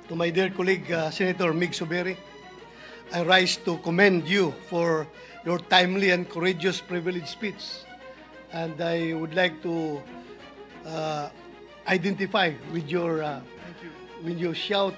to my dear colleague, Senator Mig Suberi, I rise to commend you for your timely and courageous privilege speech. And I would like to identify with your when you shout,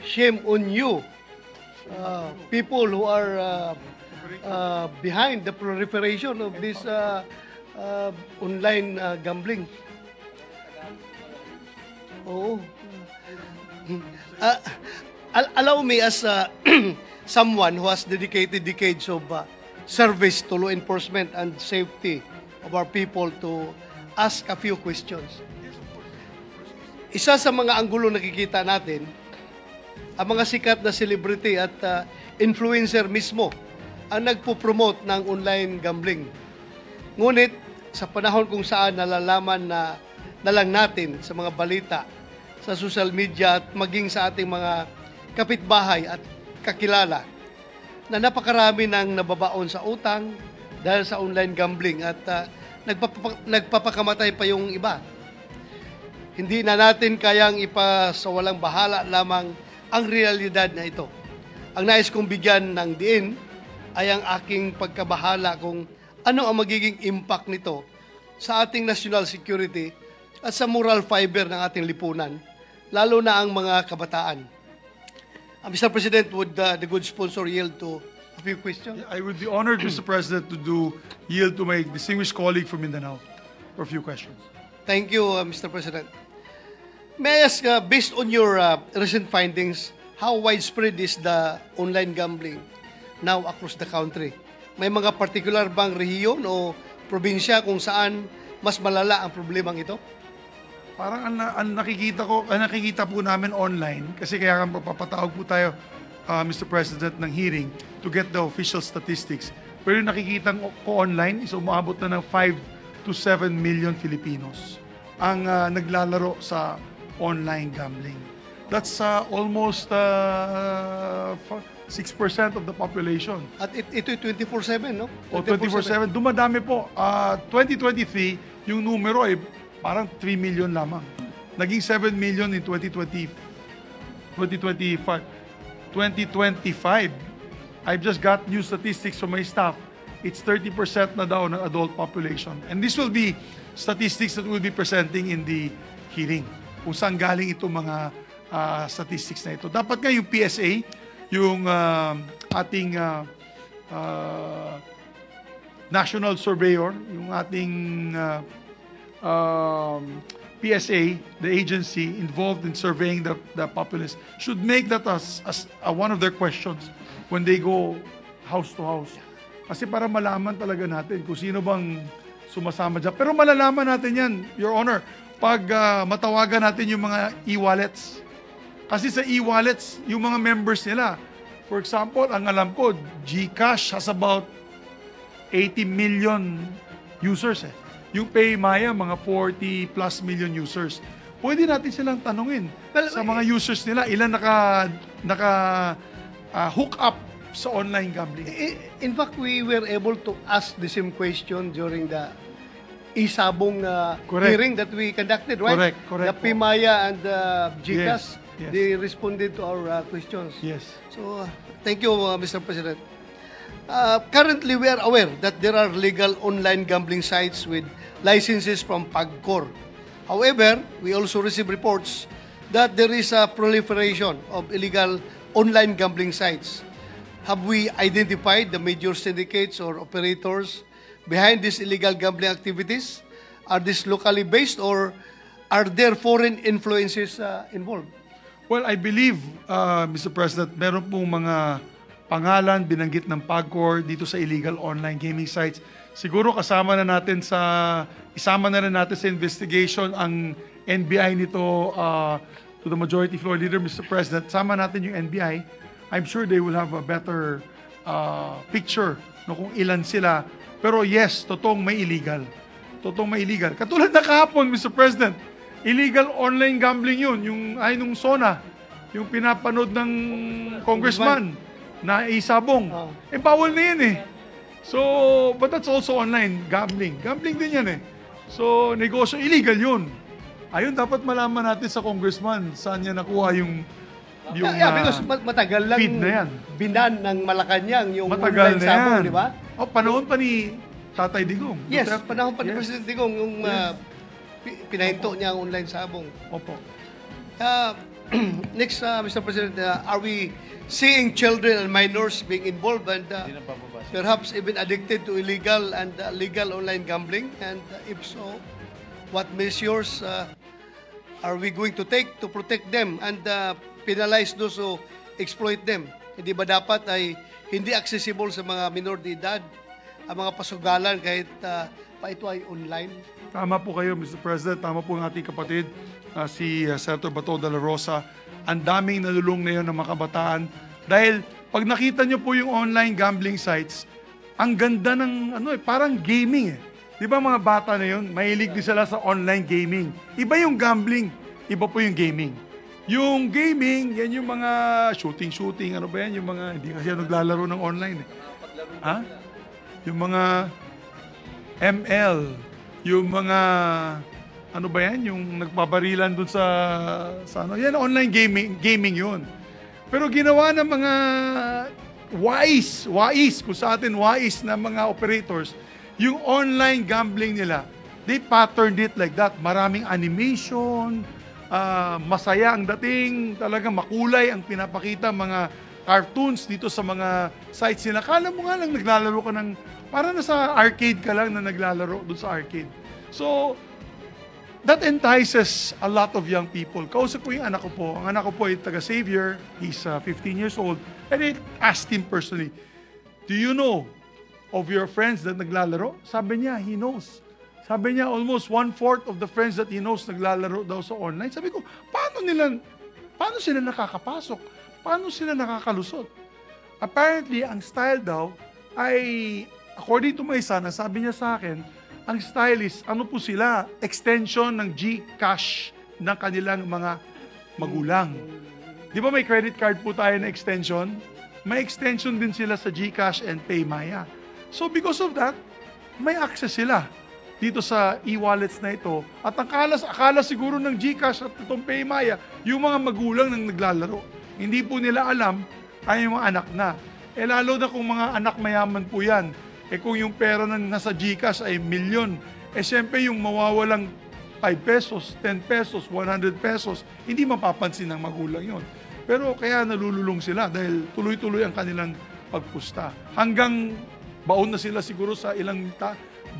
"Shame on you!" People who are behind the proliferation of this online gambling. Oh. Allow me as someone who has dedicated decades of service to law enforcement and safety of our people to ask a few questions. Isa sa mga anggulo nakikita natin, ang mga sikat na celebrity at influencer mismo ang nagpo-promote ng online gambling. Ngunit sa panahon kung saan nalalaman na lang natin sa mga balita, sa social media at maging sa ating mga kapitbahay at kakilala na napakarami ng nababaon sa utang dahil sa online gambling at nagpapakamatay pa yung iba. Hindi na natin kayang ipasawalang bahala lamang ang realidad na ito. Ang nais kong bigyan ng diin ay ang aking pagkabahala kung ano ang magiging impact nito sa ating national security at sa moral fiber ng ating lipunan, lalo na ang mga kabataan. Mr. President, would the good sponsor yield to a few questions? I would be honored, Mr. President, to yield to my distinguished colleague from Mindanao for a few questions. Thank you, Mr. President. May I ask, based on your recent findings, how widespread is the online gambling now across the country? May mga particular bang rehiyon o probinsya kung saan mas malala ang problemang ito? Parang nakikita po namin online, kasi kaya papatawag po tayo, Mr. President, ng hearing to get the official statistics. Pero yung nakikita ko online is umabot na ng 5 to 7 million Filipinos ang naglalaro sa online gambling. That's almost 6% of the population. At ito 24/7, no? O 24/7. Dumadami po. 2023, yung numero ay parang 3 million lamang. Naging 7 million in 2025. 2025, I've just got new statistics from my staff. It's 30% na daw ng adult population. And this will be statistics that we'll be presenting in the hearing. Kung saan galing itong mga statistics na ito. Dapat nga yung PSA, yung ating national surveyor, yung ating PSA, the agency involved in surveying the populace, should make that as one of their questions when they go house to house. Kasi para malaman talaga natin kung sino bang sumasama dyan. Pero malalaman natin yan, Your Honor, pag matawagan natin yung mga e-wallets. Kasi sa e-wallets, yung mga members nila, for example, ang alam ko, GCash has about 80 million users. Yung PayMaya, mga 40 plus million users. Pwede natin silang tanungin sa mga users nila, ilan hook up sa online gambling. In fact, we were able to ask the same question during the isabong hearing that we conducted, right? Correct. The PMaya and the GCash, yes. They responded to our questions. Yes. So, thank you, Mr. President. Currently, we are aware that there are legal online gambling sites with licenses from PAGCOR. However, we also receive reports that there is a proliferation of illegal online gambling sites. Have we identified the major syndicates or operators behind these illegal gambling activities? Are these locally based or are there foreign influences involved? Well, I believe, Mr. President, meron pong mga pangalan binanggit ng PAGCOR dito sa illegal online gaming sites. Siguro isama na rin natin sa investigation ang NBI nito to the majority floor leader, Mr. President. Sama natin yung NBI. I'm sure they will have a better picture no, kung ilan sila. Pero yes, totoong may illegal. Katulad na kahapon, Mr. President, illegal online gambling yun. Yung ay nung SONA, yung pinapanood ng congressman na isabong. Bawal na yan eh. So, but that's also online gambling. Gambling din yan eh. So, negosyo, illegal yun. Ayun, dapat malaman natin sa congressman saan niya nakuha yung yung because matagal lang feed na yan. binan ng Malacanang yung Matagal online na sabong, yan. di ba? Panahon pa ni Tatay Digong. Yes, Duterte. panahon pa ni Yes. President Digong yung pinahinto niya ang online sabong. Opo. Next, Mr. President, are we seeing children and minors being involved and perhaps even addicted to illegal and legal online gambling? And if so, what measures are we going to take to protect them and penalize those who exploit them? Hindi ba dapat ay hindi accessible sa mga minor de edad ang mga pasugalan kahit pa ito ay online? Tama po kayo, Mr. President. Tama po ang ating kapatid, si Senator Bato de la Rosa. Ang daming nalulung na yun ng mga kabataan. Dahil pag nakita nyo po yung online gambling sites, ang ganda ng parang gaming eh. Di ba mga bata na yun, mahilig din sila sa online gaming. Iba yung gambling, iba po yung gaming. Yung gaming, yan yung mga shooting, ano ba yan? Yung mga, hindi kasi naglalaro ng online eh. Ha? Yung mga ML, yung mga, ano ba yan? Yung nagpaparilan dun sa ano. Yan, online gaming yun. Pero ginawa ng mga wais, kung sa atin wais na mga operators, yung online gambling nila, they patterned it like that. Maraming animation, masaya ang dating, talagang makulay ang pinapakita, mga cartoons dito sa mga sites nila. Kala mo nga lang naglalaro ka ng, para nasa arcade ka lang na naglalaro doon sa arcade. So, that entices a lot of young people. Kausap ko yung anak ko po. Ang anak ko po ay taga-Xavier. He's 15 years old. And I asked him personally, do you know of your friends that naglalaro? Sabi niya, he knows. Sabi niya, almost 1/4 of the friends that he knows naglalaro daw sa online. Sabi ko, paano sila nakakapasok? Paano sila nakakalusot? Apparently, ang style daw ay, according to my son, sabi niya sa akin, ang style is, ano po sila? Extension ng GCash ng kanilang mga magulang. Di ba may credit card po tayo na extension? May extension din sila sa GCash and PayMaya. So because of that, may access sila dito sa e-wallets na ito. At akala siguro ng GCash at itong PayMaya, yung mga magulang nang naglalaro. Hindi po nila alam ay yung mga anak na. Lalo na kung mga anak mayaman po yan. Kung yung pera na nasa GCash ay milyon, siyempre yung mawawalang 5 pesos, 10 pesos, 100 pesos, hindi mapapansin ng magulang yon. Pero kaya nalululong sila dahil tuloy-tuloy ang kanilang pagpusta. Hanggang baon na sila siguro sa ilang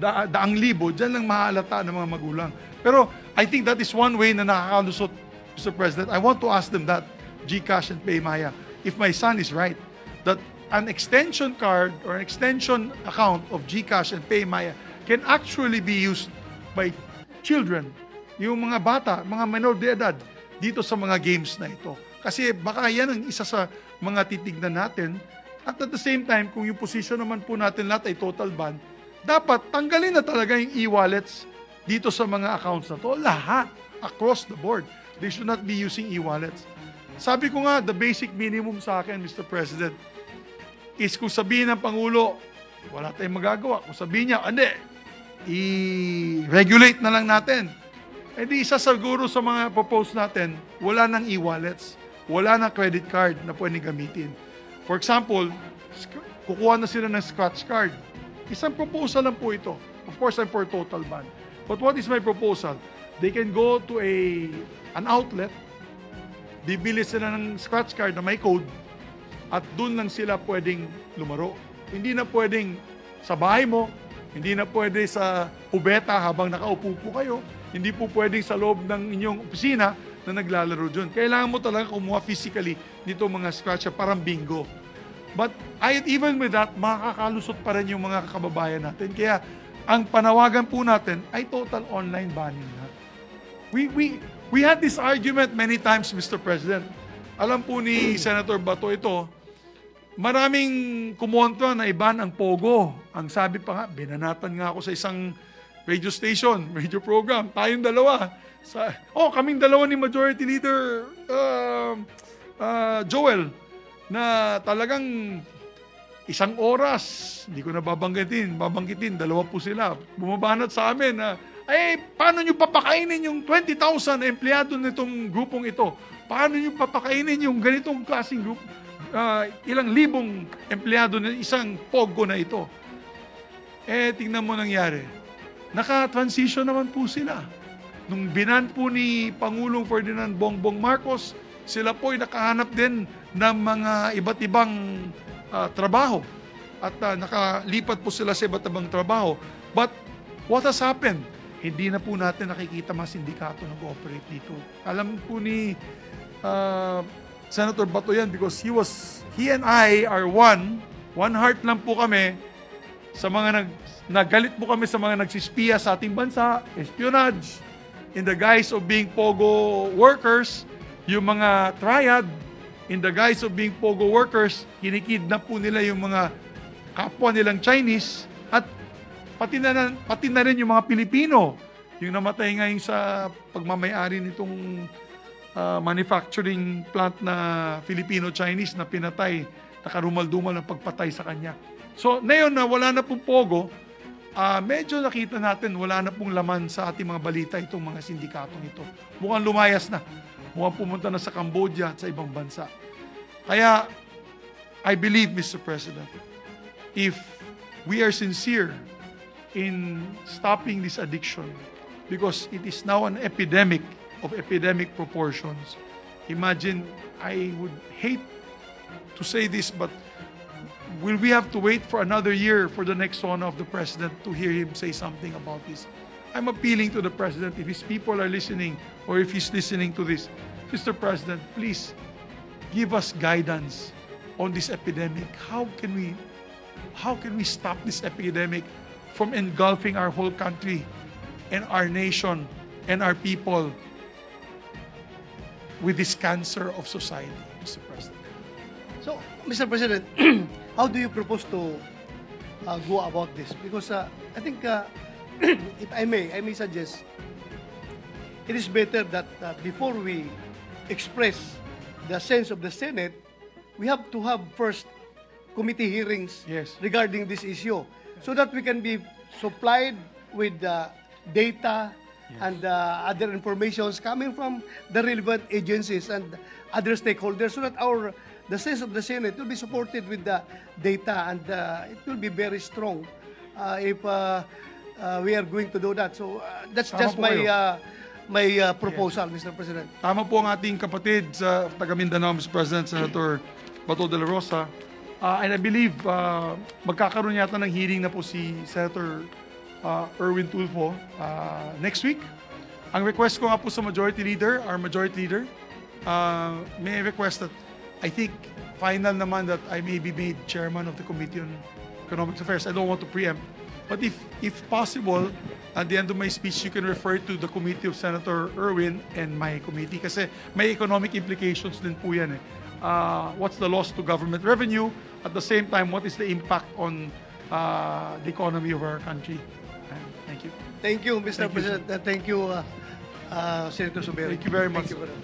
daang libo, dyan lang mahalata ng mga magulang. Pero I think that is one way na nakakalusot, Mr. President. I want to ask them that, GCash and PayMaya, if my son is right, that an extension card or an extension account of GCash and PayMaya can actually be used by children, yung mga bata, mga minor de edad, dito sa mga games na ito. Kasi baka yan ang isa sa mga titignan natin. At the same time, kung yung position naman po natin lahat ay total ban, dapat tanggalin na talaga yung e-wallets dito sa mga accounts na to. Lahat, across the board. They should not be using e-wallets. Sabi ko nga, the basic minimum sa akin, Mr. President, is kung sabihin ng Pangulo, wala tayong magagawa. Kung sabihin niya, hindi, i-regulate na lang natin. Di isa siguro sa mga propose natin, wala nang e-wallets, wala nang credit card na pwedeng gamitin. For example, kukuha na sila ng scratch card. Isang proposal lang po ito. Of course, I'm for total ban. But what is my proposal? They can go to an outlet, bibili sila ng scratch card na may code, at doon lang sila pwedeng lumaro. Hindi na pwedeng sa bahay mo, hindi na pwede sa kubeta habang nakaupo po kayo, hindi po pwedeng sa loob ng inyong opisina na naglalaro dyan. Kailangan mo talaga kumuha physically dito mga scratch, parang bingo. But even with that, makakalusot pa rin yung mga kababayan natin. Kaya ang panawagan po natin ay total online banning na. We had this argument many times, Mr. President. Alam po ni Senator Bato ito, maraming kumontra na iban ang Pogo. Ang sabi pa nga, binanatan nga ako sa isang radio station, radio program. Tayong dalawa. Kaming dalawa ni Majority Leader Joel, na talagang isang oras, hindi ko na babanggitin, dalawa po sila. Bumabanat sa amin na, paano nyo papakainin yung 20,000 empleyado nitong grupong ito? paano nyo papakainin yung ganitong klaseng group, ilang libong empleyado na isang POGO na ito? Tingnan mo nangyari. Naka-transition naman po sila. Nung binan po ni Pangulong Ferdinand Bongbong Marcos, sila po ay nakahanap din ng mga iba't ibang trabaho. At nakalipat po sila sa iba't ibang trabaho. But what has happened? Hindi na po natin nakikita mga sindikato nag-ooperate dito. Alam po ni Senator Bato yan because he and I are one heart lang po kami sa mga nagalit po kami sa mga nagsispiya sa ating bansa, espionage, in the guise of being POGO workers, yung mga triad, in the guise of being POGO workers, kinikidnap po nila yung mga kapwa nilang Chinese at pati na rin yung mga Pilipino, yung namatay ngayon sa pagmamayari nitong manufacturing plant na Filipino-Chinese na pinatay, nakarumal-dumal ng pagpatay sa kanya. So, ngayon na wala na pong POGO, medyo nakita natin wala na pong laman sa ating mga balita itong mga sindikatong ito. Mukhang lumayas na. Mukhang pumunta na sa Cambodia at sa ibang bansa. Kaya, I believe, Mr. President, if we are sincere in stopping this addiction, because it is now an epidemic of epidemic proportions. Imagine, I would hate to say this, but will we have to wait for another year for the next son of the president to hear him say something about this? I'm appealing to the president, if his people are listening or if he's listening to this, Mr. President, please give us guidance on this epidemic. How can we stop this epidemic from engulfing our whole country and our nation and our people with this cancer of society, Mr. President? So, Mr. President, how do you propose to go about this? Because I think, if I may suggest, it is better that before we express the sense of the Senate, we have to have first committee hearings Yes. regarding this issue so that we can be supplied with data and other informations coming from the relevant agencies and other stakeholders so that the sense of the Senate will be supported with the data and it will be very strong if we are going to do that. So that's Tama just po my kayo. my proposal, Mr. President. Tama po ang ating kapatid sa taga Mindanao, Mr. President, Senator Bato de la Rosa. And I believe magkakaroon yata ng hearing na po si Senator Erwin Tulfo next week. Ang request ko nga po sa Majority Leader, our Majority Leader, may I request that I think final naman that I may be made Chairman of the Committee on Economic Affairs. I don't want to preempt. But if possible, at the end of my speech, you can refer to the committee of Senator Erwin and my committee kasi may economic implications din po yan eh. What's the loss to government revenue? At the same time, what is the impact on the economy of our country? Thank you. Thank you, Mr. Thank you, President. Thank you, Senator Sobero. Thank you very much. Thank you,